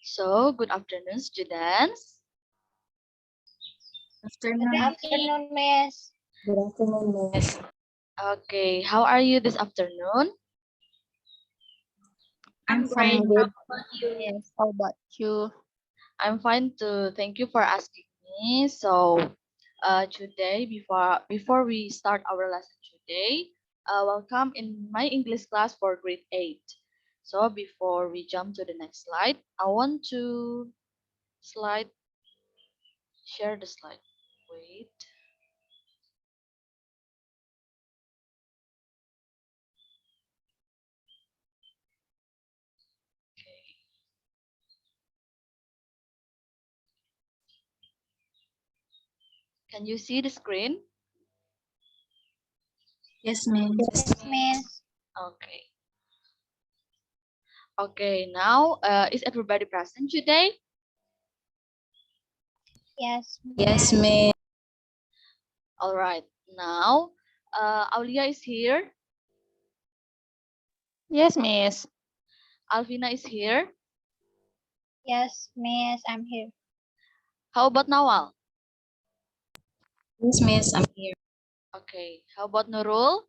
So, good afternoon, students. Good afternoon, Miss. Good afternoon, Miss. Okay, how are you this afternoon? I'm I'm fine. good, How about you? Miss. How about you? I'm fine too. Thank you for asking me. So, today, before we start our lesson today, welcome in my English class for grade 8. So, before we jump to the next slide, I want to slide share the slide. Wait. Okay. Can you see the screen? Yes, ma'am. Yes, Miss. Okay. Okay, now is everybody present today? Yes, Yes, Miss. ma'am. All right. Now, Aulia is here. Yes, Miss. Alvina is here. Yes, Miss. I'm here. How about Nawal? Yes, Miss. I'm here. Okay. How about Nurul?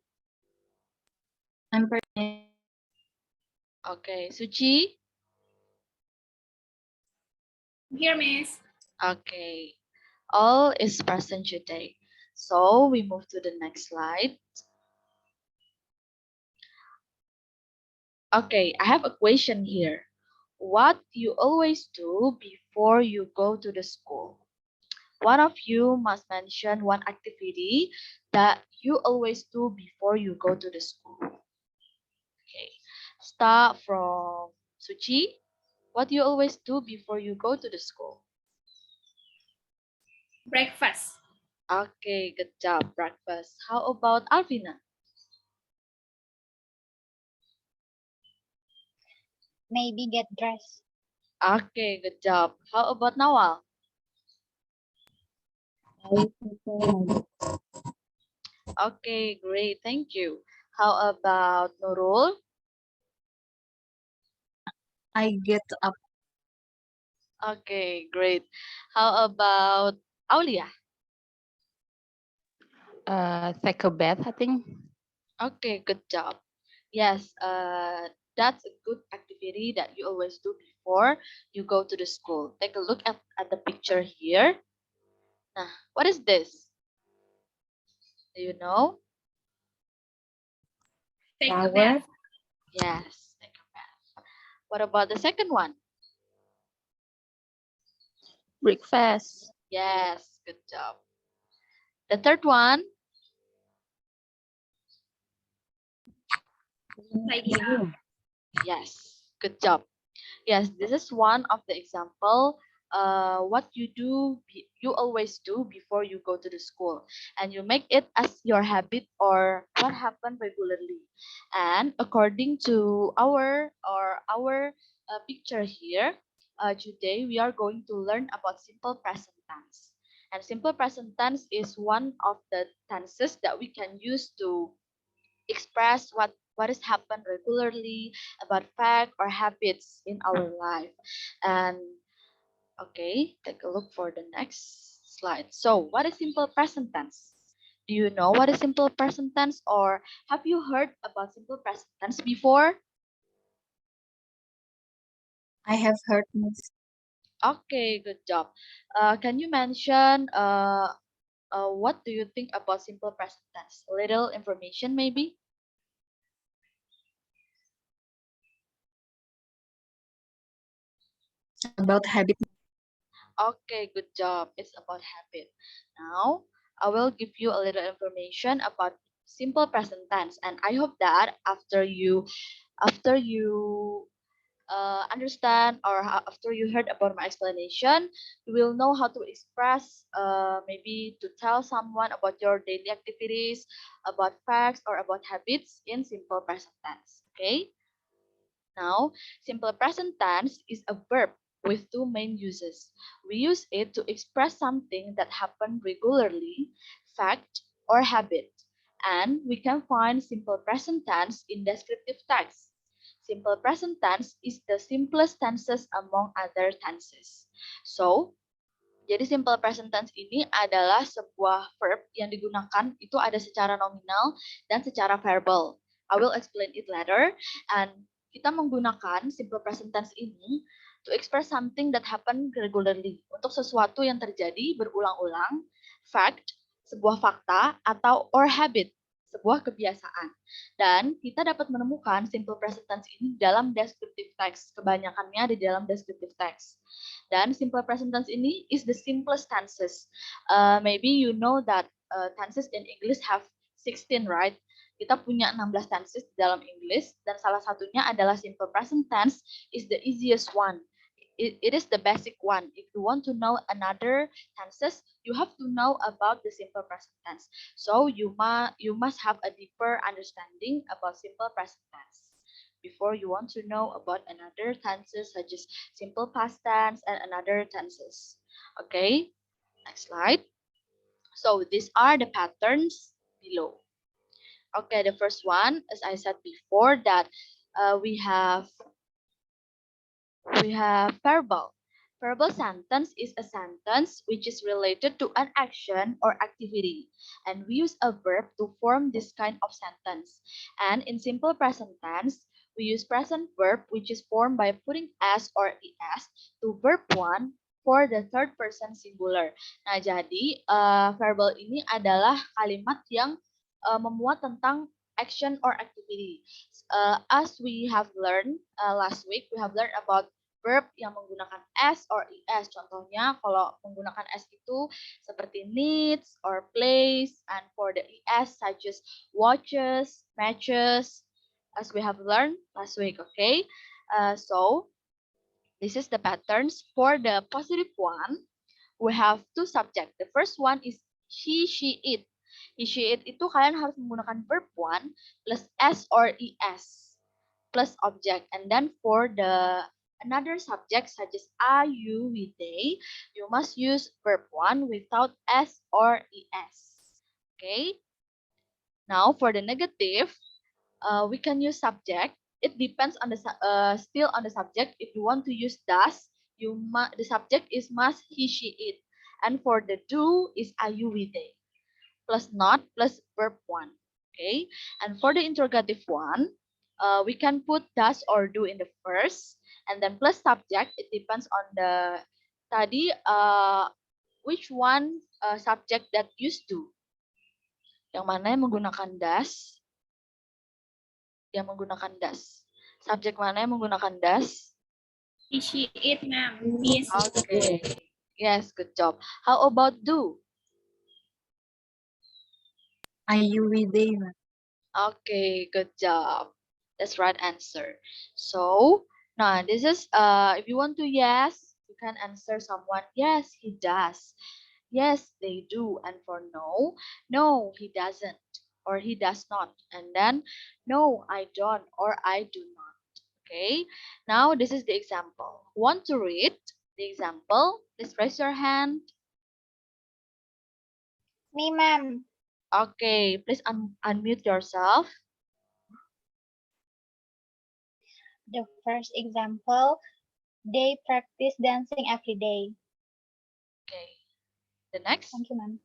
I'm present. Okay. Suci? Here, Miss. Okay. All is present today. So we move to the next slide. Okay, I have a question here. What you always do before you go to the school? One of you must mention one activity that you always do before you go to the school. Okay. Start from Suchi. What do you always do before you go to the school? Breakfast. Okay, good job. Breakfast. How about Alvina? Maybe get dressed. Okay, good job. How about Nawal? I prepare my Okay, great. Thank you. How about Nurul? I get up. Okay, great. How about Aulia? Take a bath, I think. Okay, good job. Yes, that's a good activity that you always do before you go to the school. Take a look at the picture here. Nah, what is this? Do you know? Take a bath. Yes, take a bath. What about the second one? Breakfast. Yes, good job. The third one? Tidy up. Yes, good job. Yes, this is one of the example. What you do, you always do before you go to the school, and you make it as your habit or what happen regularly. And according to our picture here, today we are going to learn about simple present tense. And simple present tense is one of the tenses that we can use to express what has happened regularly about fact or habits in our life. And okay, take a look for the next slide. So what is simple present tense? Do you know what is simple present tense, or have you heard about simple present tense before? I have heard, Miss. Okay, good job. Can you mention what do you think about simple present tense? A little information maybe. About habit. Okay, good job. It's about habit. Now, I will give you a little information about simple present tense, and I hope that after you understand or after you heard about my explanation, you will know how to express, maybe to tell someone about your daily activities, about facts or about habits in simple present tense. Okay. Now, simple present tense is a verb with two main uses. We use it to express something that happened regularly, fact, or habit. And we can find simple present tense in descriptive text. simple present tense is the simplest tenses among other tenses. So, jadi simple present tense ini adalah sebuah verb yang digunakan itu ada secara nominal dan secara verbal. I will explain it later. And kita menggunakan simple present tense ini to express something that happen regularly. Untuk sesuatu yang terjadi berulang-ulang, fact, sebuah fakta, atau or habit, sebuah kebiasaan. Dan kita dapat menemukan simple present tense ini dalam descriptive text. Kebanyakannya di dalam descriptive text. Dan simple present tense ini is the simplest tenses. Maybe you know that tenses in English have 16, right? Kita punya 16 tenses di dalam English dan salah satunya adalah simple present tense is the easiest one. It is the basic one. If you want to know another tenses, you have to know about the simple present tense. So you must have a deeper understanding about simple present tense before you want to know about another tenses such as simple past tense and another tenses. Okay, next slide. So these are the patterns below. Okay, the first one, as I said before, that we have verbal. Verbal sentence is a sentence which is related to an action or activity, and we use a verb to form this kind of sentence. And in simple present tense, we use present verb which is formed by putting s or es to verb one for the third person singular. Nah, jadi verbal ini adalah kalimat yang memuat tentang action or activity. As we have learned last week, we have learned about verb yang menggunakan s or es. Contohnya kalau menggunakan s itu seperti needs or plays, and for the es such as watches, matches, as we have learned last week. Okay, so this is the patterns. For the positive one, we have two subject. The first one is he, she, it. He, she, it itu kalian harus menggunakan verb one plus s or es plus object. And then for the another subject such as are, you, we, they, you must use verb one without s or es. Okay. Now for the negative, we can use subject. It depends on the still on the subject. If you want to use does, the subject is must, he, she, it. And for the do is are, you, we, they plus not plus verb one. Okay. And for the interrogative one, we can put does or do in the first, and then plus subject. It depends on the tadi which one subject that used to. Yang mana yang menggunakan does? Yang menggunakan does. Subjek mana yang menggunakan does? He, she, it, ma'am. Yes. Okay. Yes, good job. How about do? Are you with they? Okay, good job. That's right answer. So now this is if you want to yes, you can answer someone yes, he does. Yes, they do. And for no, no, he doesn't or he does not. And then no, I don't or I do not. Okay. Now this is the example. Want to read the example? Please raise your hand. Me, ma'am. Okay, please unmute yourself. The first example, they practice dancing every day. Okay. The next. Thank you, ma'am.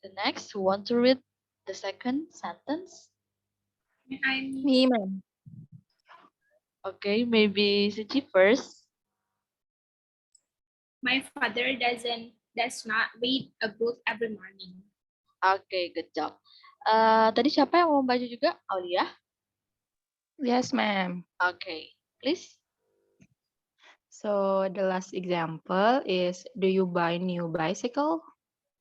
The next, who want to read the second sentence? I'm Me, ma'am. Okay, maybe Suci first. My father does not read a book every morning. Okay, good job. Tadi siapa yang mau membaca juga? Aulia? Yes, ma'am. Okay, please. So the last example is, do you buy new bicycle?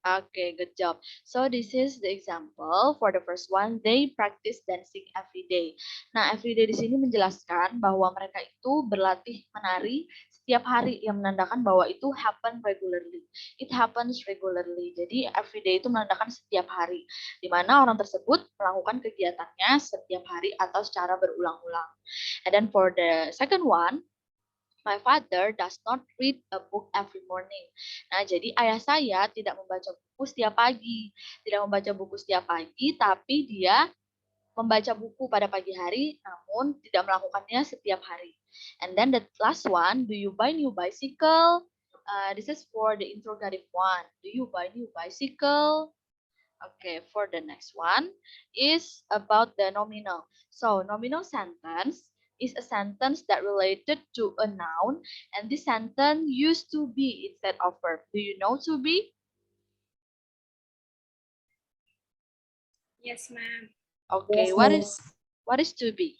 Okay, good job. So this is the example for the first one. They practice dancing every day. Nah, every day di sini menjelaskan bahwa mereka itu berlatih menari setiap hari, yang menandakan bahwa itu happen regularly. It happens regularly. Jadi every day itu menandakan setiap hari, di mana orang tersebut melakukan kegiatannya setiap hari atau secara berulang-ulang. And then for the second one, My father does not read a book every morning. Nah, jadi ayah saya tidak membaca buku setiap pagi. Tidak membaca buku setiap pagi, tapi dia membaca buku pada pagi hari, namun tidak melakukannya setiap hari. And then the last one, do you buy new bicycle? This is for the interrogative one. Do you buy new bicycle? Okay, for the next one is about the nominal. So nominal sentence is a sentence that related to a noun, and this sentence used to be instead of verb. Do you know to be? Yes, ma'am. Okay, Yes. what is to be?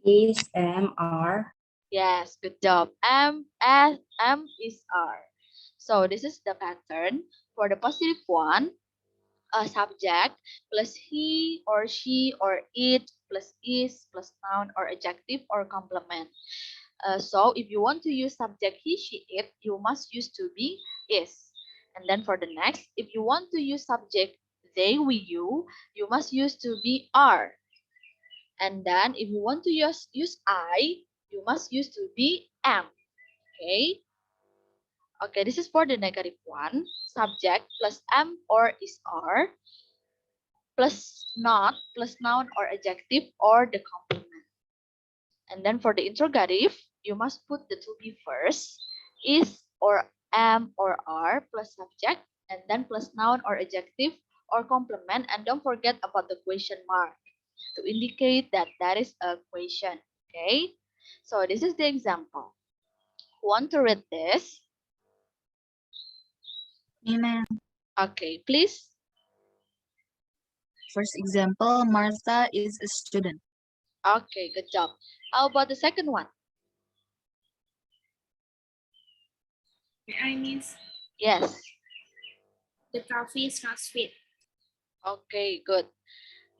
Is MR. Yes, good job. M is R. So this is the pattern. For the positive one, a subject plus he or she or it plus is plus noun or adjective or complement. So if you want to use subject he, she, it, you must use to be is. And then for the next, if you want to use subject they, we, you must use to be are. And then if you want to use I, you must use to be am. Okay. Okay, this is for the negative one. Subject plus am or is are plus not plus noun or adjective or the complement. And then for the interrogative, you must put the to be first, is or am or are plus subject, and then plus noun or adjective or complement. And don't forget about the question mark to indicate that that is a question. Okay, so this is the example. Want to read this? Amen. Okay, please. First example, Martha is a student. Okay, good job. How about the second one? May I miss? Yes. The coffee is not sweet. Okay, good.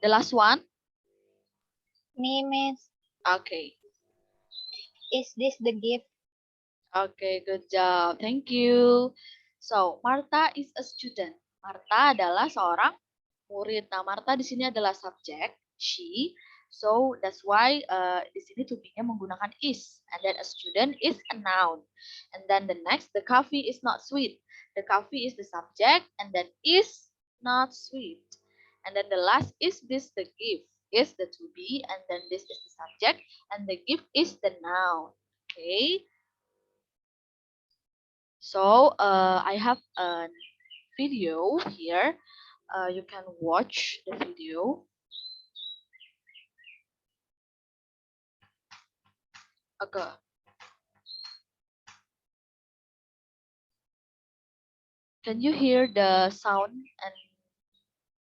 The last one? Me, miss. Okay. Is this the gift? Okay, good job. Thank you. So, Martha is a student. Martha adalah seorang murid. Nah, Martha di sini adalah subjek, she. So, that's why di sini to be-nya menggunakan is. And then a student is a noun. And then the next, the coffee is not sweet. The coffee is the subject, and then is not sweet. And then the last, is this the gift? Is the to be, and then this is the subject, and the gift is the noun. Okay. So I have a video here. You can watch the video. Okay. Can you hear the sound and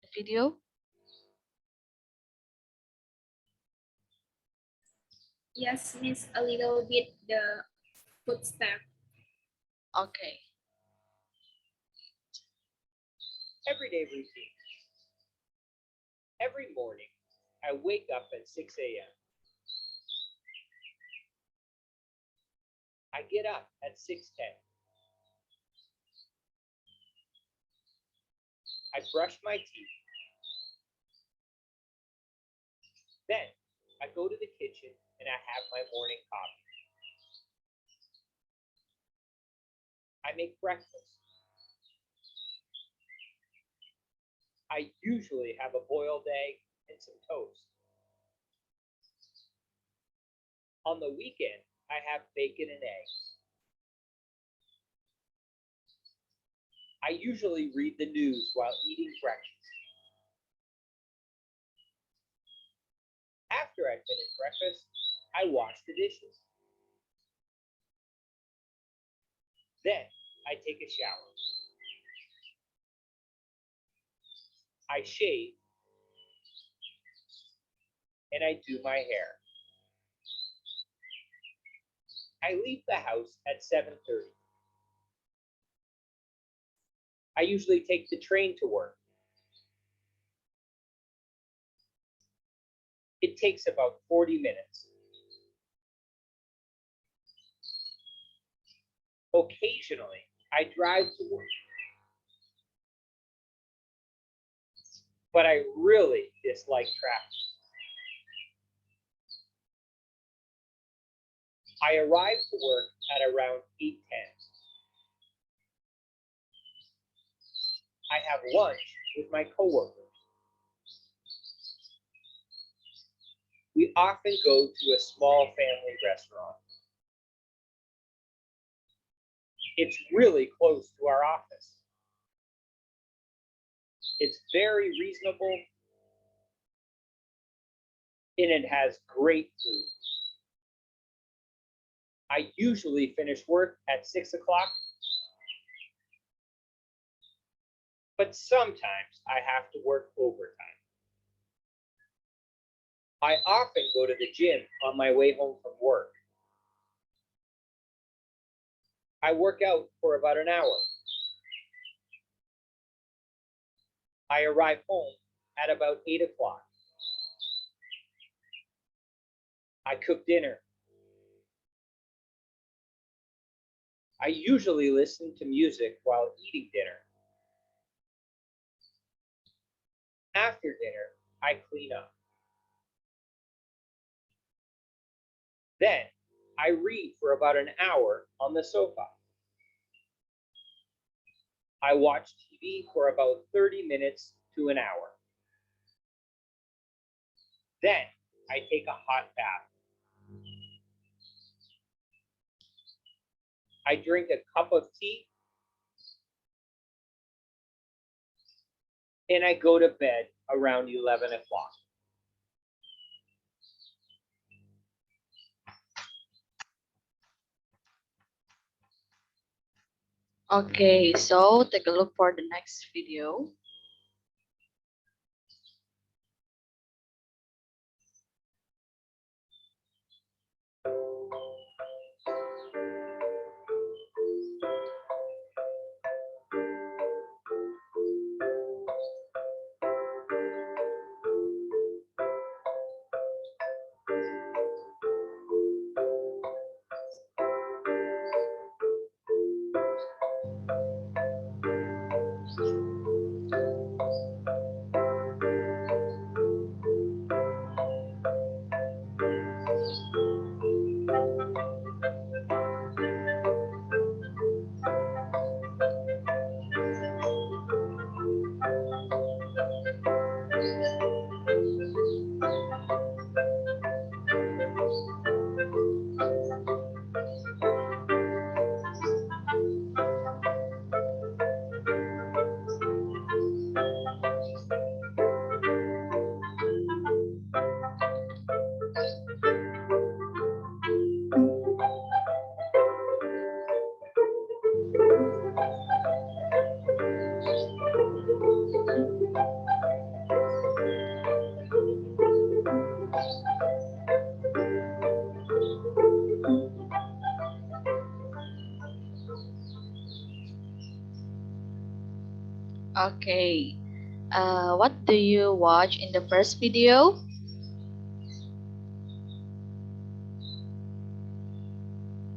the video? Yes, miss, a little bit the footstep. Okay. Everyday routine. Every morning, I wake up at 6 a.m. I get up at 6:10. I brush my teeth. Then I go to the kitchen and I have my morning coffee. I make breakfast. I usually have a boiled egg and some toast. On the weekend, I have bacon and eggs. I usually read the news while eating breakfast. After I finish breakfast, I wash the dishes. Then I take a shower. I shave and I do my hair. I leave the house at 7:30. I usually take the train to work. It takes about 40 minutes. Occasionally, I drive to work. But I really dislike traffic. I arrive to work at around 8:10. I have lunch with my coworkers. We often go to a small family restaurant. It's really close to our office. It's very reasonable and it has great food. I usually finish work at 6 o'clock, but sometimes I have to work overtime. I often go to the gym on my way home from work. I work out for about an hour. I arrive home at about 8 o'clock. I cook dinner. I usually listen to music while eating dinner. After dinner, I clean up. Then I read for about an hour on the sofa. I watch TV for about 30 minutes to an hour. Then I take a hot bath. I drink a cup of tea and I go to bed around 11 o'clock. Okay, so take a look for the next video. Okay, what do you watch in the first video?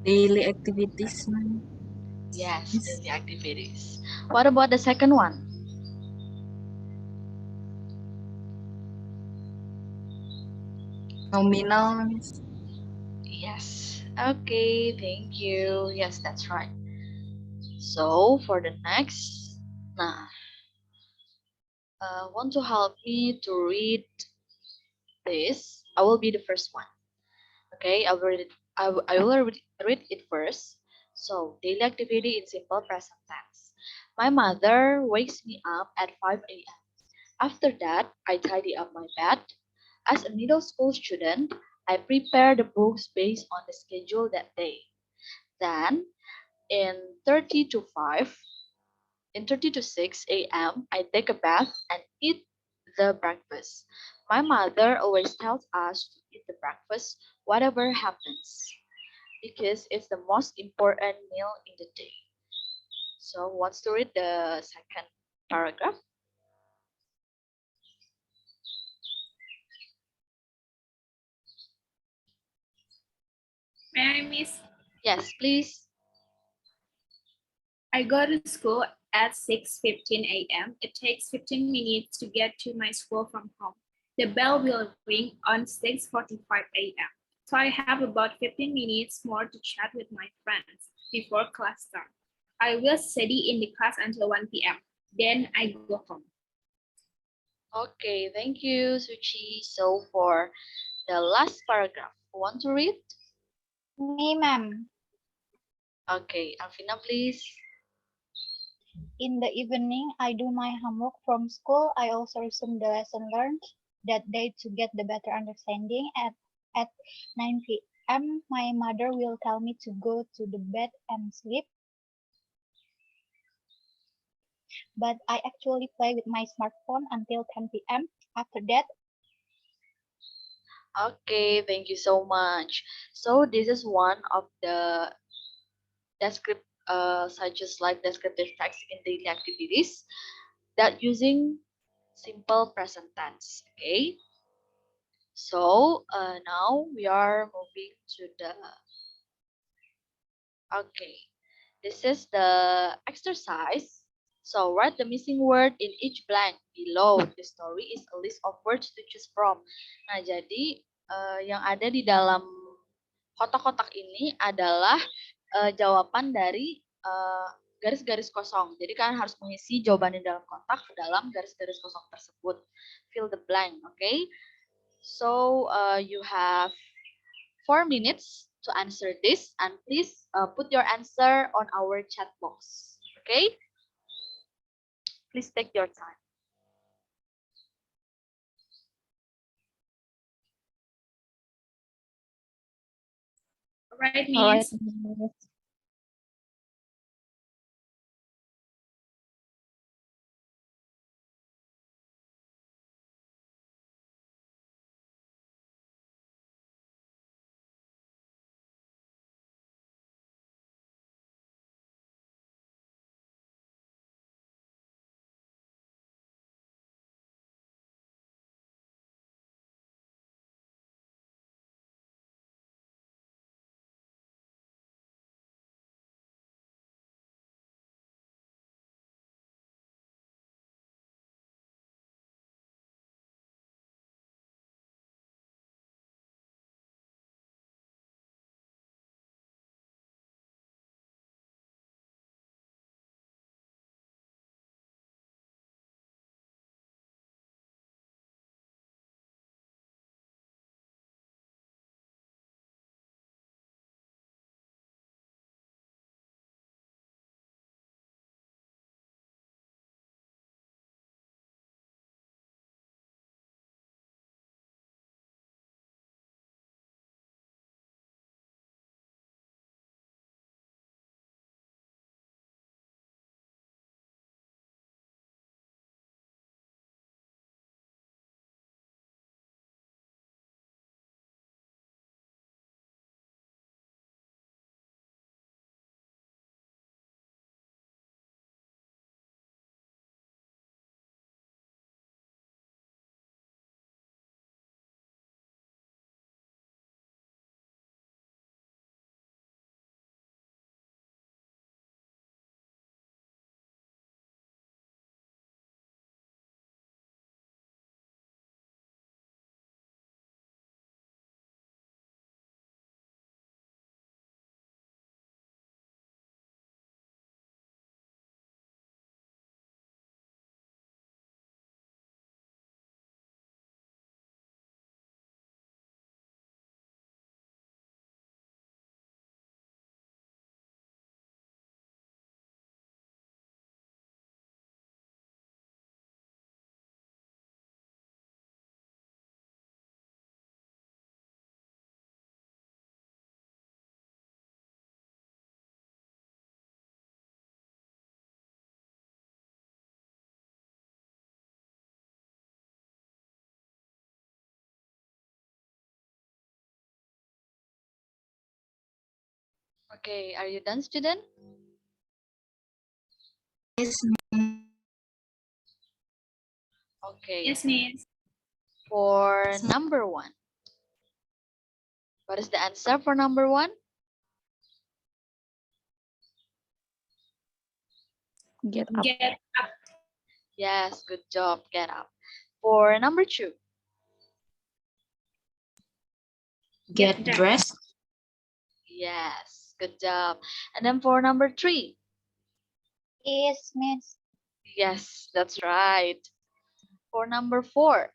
Daily activities, ma'am. Yes, daily activities. What about the second one? Nominal, miss. Yes. Okay, thank you. Yes, that's right. So for the next, nah, want to help me to read this? I will be the first one. Okay, I will read it. I will read it first. So daily activity in simple present tense. My mother wakes me up at 5 a.m. After that, I tidy up my bed. As a middle school student, I prepare the books based on the schedule that day. Then, in 30 to 5, in 30 to 6 a.m., I take a bath and eat the breakfast. My mother always tells us to eat the breakfast whatever happens because it's the most important meal in the day. So, wants to read the second paragraph? May I, miss? Yes, please. I go to school at 6:15 a.m. It takes 15 minutes to get to my school from home. The bell will ring on 6:45 a.m. So I have about 15 minutes more to chat with my friends before class starts. I will study in the class until 1 p.m. Then I go home. Okay, thank you, Suchi. So for the last paragraph, want to read? Me, ma'am. Okay, Alvina, please. In the evening, I do my homework from school. I also resume the lesson learned that day to get the better understanding. At 9 p.m., my mother will tell me to go to the bed and sleep. But I actually play with my smartphone until 10 p.m. After that, Okay, thank you so much. So this is one of the such as like descriptive text in daily activities that using simple present tense. Okay, so now we are moving to the okay. This is the exercise. So write the missing word in each blank below. The story is a list of words to choose from. Nah, jadi yang ada di dalam kotak-kotak ini adalah jawaban dari garis-garis kosong. Jadi kalian harus mengisi jawaban di dalam kotak dalam garis-garis kosong tersebut. Fill the blank, okay? So you have 4 minutes to answer this, and please put your answer on our chat box. Okay? Please take your time. All right, All right, Miss. Miss. Okay, are you done, student? Yes, Okay, Yes, Miss. for number 1. What is the answer for number 1? Get up. Get up. Yes, good job. Get up. For number 2. Get dressed. Yes, good job. And then for number 3. Is, Miss. Yes, that's right. For number 4.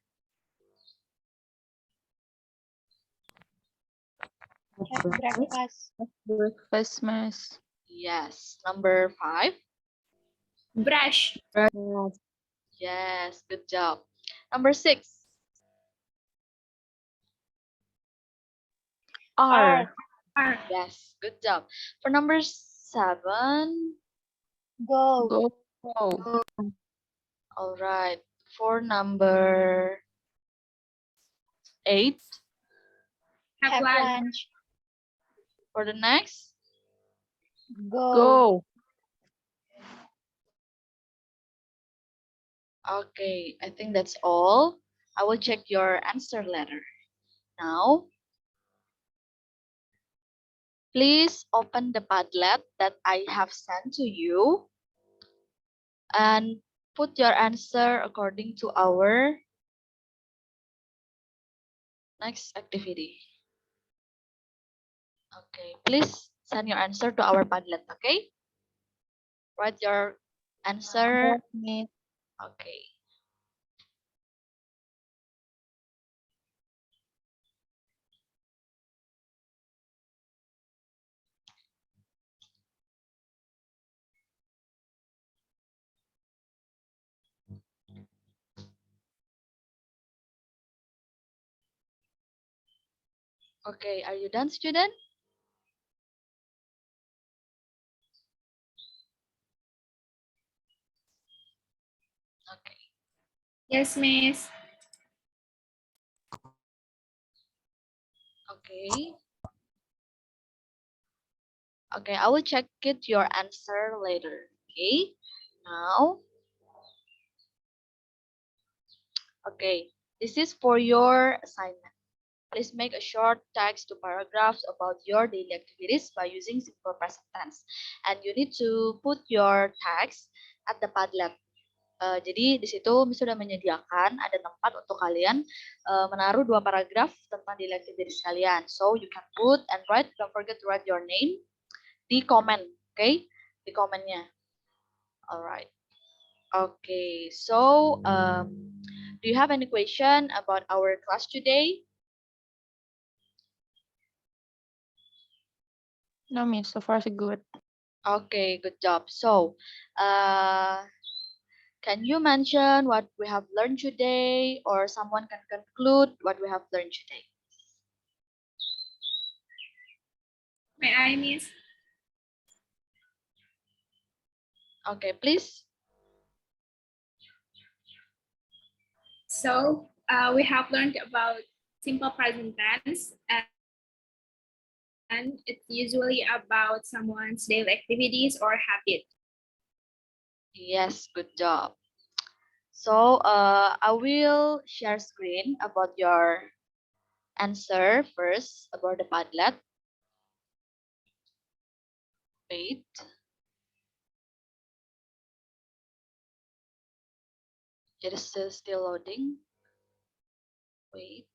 Have breakfast. Breakfast, Miss. Yes. Number 5. Brush. Yes, good job. Number 6. R. R. Yes, good job. For number 7. Go. Go. All right. For number 8. Have Have lunch. lunch. For the next. Go. Go. Okay, I think that's all. I will check your answer letter. Now, please open the Padlet that I have sent to you and put your answer according to our next activity. Okay, please send your answer to our Padlet, okay? Write your answer. Miss. Okay. Okay, are you done, student? Okay. Yes, Miss. Okay. Okay, I will check it your answer later. Okay. Now, okay, this is for your assignment. Please make a short text to paragraphs about your daily activities by using simple present tense. And you need to put your text at the Padlet. Jadi di situ Miss sudah menyediakan ada tempat untuk kalian menaruh 2 paragraf tentang daily activities kalian. So you can put and write. Don't forget to write your name di komen, okay? Di komennya. Alright. Okay. So do you have any question about our class today? No, Miss. So far, so good. Okay, good job. So, can you mention what we have learned today, or someone can conclude what we have learned today? May I, Miss? Okay, please. So we have learned about simple present tense, and it's usually about someone's daily activities or habit. Yes, good job. So, I will share screen about your answer first about the Padlet. Wait. It is still loading. Wait.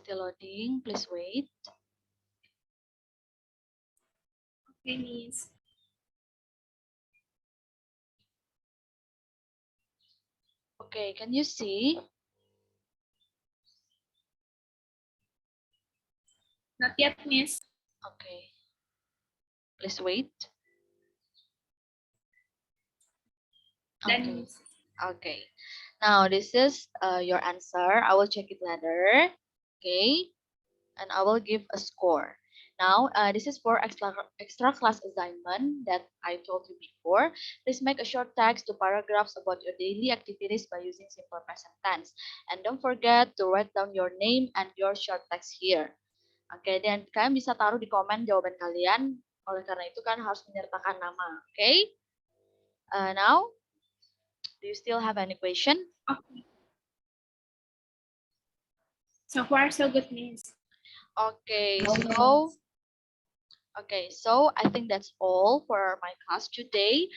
Still loading. Please wait. Okay, Miss. Okay, can you see? Not yet, Miss. Okay. Please wait. Then, Okay. Miss. Okay. Now this is your answer. I will check it later. Okay. And I will give a score. Now, this is for extra class assignment that I told you before. Please make a short text to paragraphs about your daily activities by using simple present tense. And don't forget to write down your name and your short text here. Oke, dan kalian bisa taruh di komen jawaban kalian. Oleh karena itu kan harus menyertakan nama. Oke. Now, do you still have any question? Okay. So far, so good, Miss. Okay, No, so I think that's all for my class today.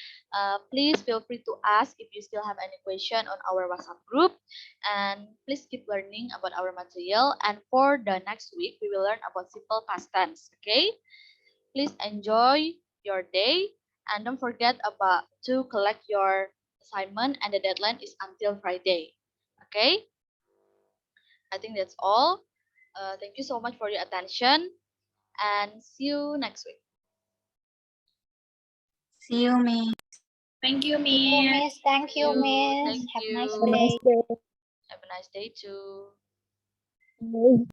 Please feel free to ask if you still have any question on our WhatsApp group, and please keep learning about our material. And for the next week, we will learn about simple past tense. Okay, please enjoy your day, and don't forget about to collect your assignment, and the deadline is until Friday. Okay, I think that's all. Thank you so much for your attention, and see you next week. see you, Miss. Thank you, See you, Miss. Miss. Thank you, Miss. Thank Have a nice you. day. Have a nice day too. Day.